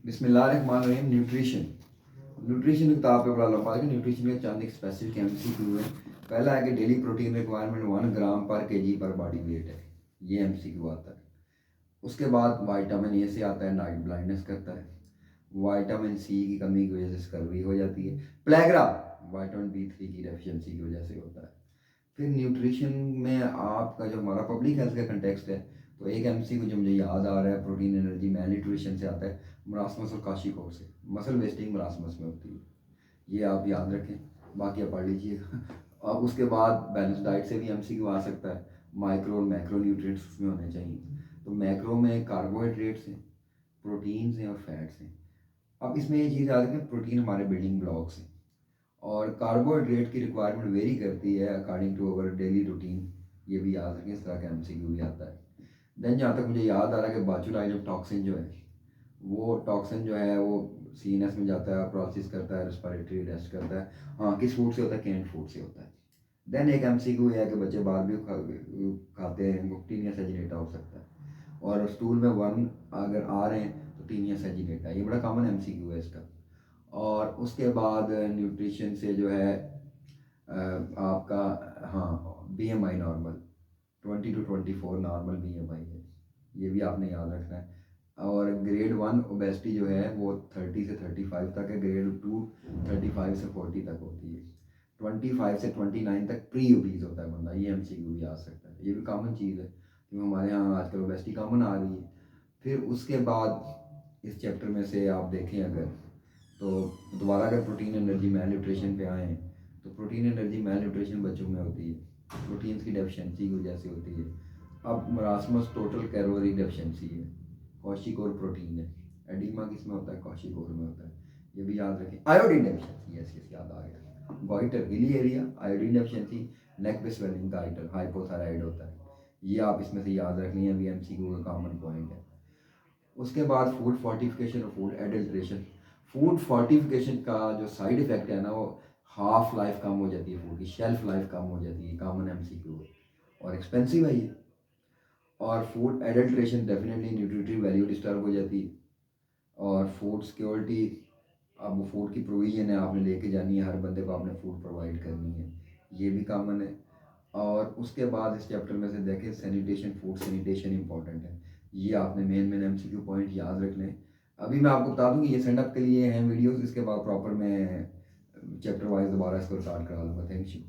बिस्मिल्लाहिर्रहमानिर्रहीम। Nutrition nutrition की किताब पे बड़ा लंबा है कि न्यूट्रिशन के चंद एक स्पेसिफिक एमसीक्यू है। पहला है कि डेली प्रोटीन रिक्वायरमेंट 1 ग्राम पर केजी पर बॉडी वेट है, ये एमसीक्यू आता है। उसके बाद वाइटामिन ए से आता है, नाइट ब्लाइंडनेस करता है। वाइटामिन सी की कमी की वजह से स्कर्वी हो जाती है। प्लेग्रा वाइटामिन बी 3 की डेफिशिएंसी की वजह से होता है। फिर न्यूट्रिशन में आपका जो हमारा पब्लिक हेल्थ का कंटेक्स्ट है, तो एक एमसीक्यू जो मुझे याद आ रहा है प्रोटीन एनर्जी मैल न्यूट्रिशन से आता है, मरासमस और काशिकोर से। मसल वेस्टिंग मरासमस में होती है, ये आप याद रखें, बाकी आप पढ़ लीजिएगा। अब उसके बाद बैलेंस डाइट से भी एमसीक्यू आ सकता है। माइक्रो और मैक्रो न्यूट्रिएंट्स उसमें होने चाहिए। तो मैक्रो में कार्बोहाइड्रेट्स हैं, प्रोटीन्स हैं और फैट्स हैं। अब इसमें ये चीज़ याद रखें, प्रोटीन हमारे बिल्डिंग ब्लॉक्स हैं और कार्बोहाइड्रेट की रिक्वायरमेंट वेरी करती है according to our daily routine. ये भी याद रखें, इस तरह का एमसीक्यू भी आता है। देन जहाँ तक मुझे याद आ रहा है कि बाचुलाइजम टॉक्सिन जो है, वो टॉक्सिन जो है वो सीएनएस में जाता है, प्रोसेस करता है, रेस्पिरेटरी रेस्ट करता है। हाँ, किस फूड से होता है? कैंट फूड से होता है। देन एक एमसीक्यू है कि बच्चे बारबेक्यू खाते हैं, उनको टीनिया सेजिनेटा हो सकता है, और स्टूल में वन अगर आ रहे हैं तो टीनिया सेजिनेटा, ये बड़ा कॉमन एमसीक्यू है इसका। और उसके बाद न्यूट्रिशन से जो है आपका, हाँ, BMI normal 20 to 24 normal BMI है, ये भी आपने याद रखना है। और ग्रेड 1 ओबेसिटी जो है वो 30 से 35 तक है, ग्रेड 2 35 से 40 तक होती है, 25 से 29 तक प्री ओबीज होता है बंदा। ये एमसीक्यू भी आ सकता है, ये भी कॉमन चीज़ है क्योंकि हमारे यहाँ आजकल ओबेसिटी कॉमन आ रही है। फिर उसके बाद इस चैप्टर में से आप देखें अगर, तो दोबारा अगर प्रोटीन एनर्जी मैल न्यूट्रिशन पे आए, तो प्रोटीन एनर्जी मैल न्यूट्रिशन बच्चों में होती है, प्रोटीन्स की डेफिशिएंसी की वजह से होती है। अब मरासमस टोटल कैलोरी डेफिशिएंसी है, कौशिकोर प्रोटीन है। एडिमा किस में होता है? कौशिकोर में होता है, ये भी याद रखें। आयोडीन डेफिशिएंसी, यस यस, याद आ गया। Goitre hilly area, iodine deficiency, नेक पे स्वेलिंग, गाइटर हाइपोथायराइड होता है। ये आप इसमें से याद रख लें, अभी एमसीक्यू का कॉमन पॉइंट है। उसके बाद फूड फोर्टिफिकेशन और फूड एडल्ट्रेशन। फूड फोर्टिफिकेशन का जो साइड इफ़ेक्ट है ना, वो हाफ लाइफ कम हो जाती है, फूड की शेल्फ लाइफ कम हो जाती है, कॉमन एमसीक्यू है और एक्सपेंसिव है ये। और food adulteration definitely nutritive value disturb हो जाती है। और फूड सिक्योरिटी, अब वो फूड की प्रोविज़न है, आपने लेके जानी है, हर बंदे को आपने फूड प्रोवाइड करनी है, ये भी कॉमन है। और उसके बाद इस चैप्टर में से देखें सैनिटेशन, फूड सैनिटेशन इंपॉर्टेंट है, ये आपने मेन एमसीक्यू पॉइंट याद रख लें। अभी मैं आपको बता दूं कि ये सेंड अप के लिए हैं वीडियोस, इसके बाद प्रॉपर मैं चैप्टर वाइज दोबारा इसको रिकॉर्ड करा लूँगा। Thank you.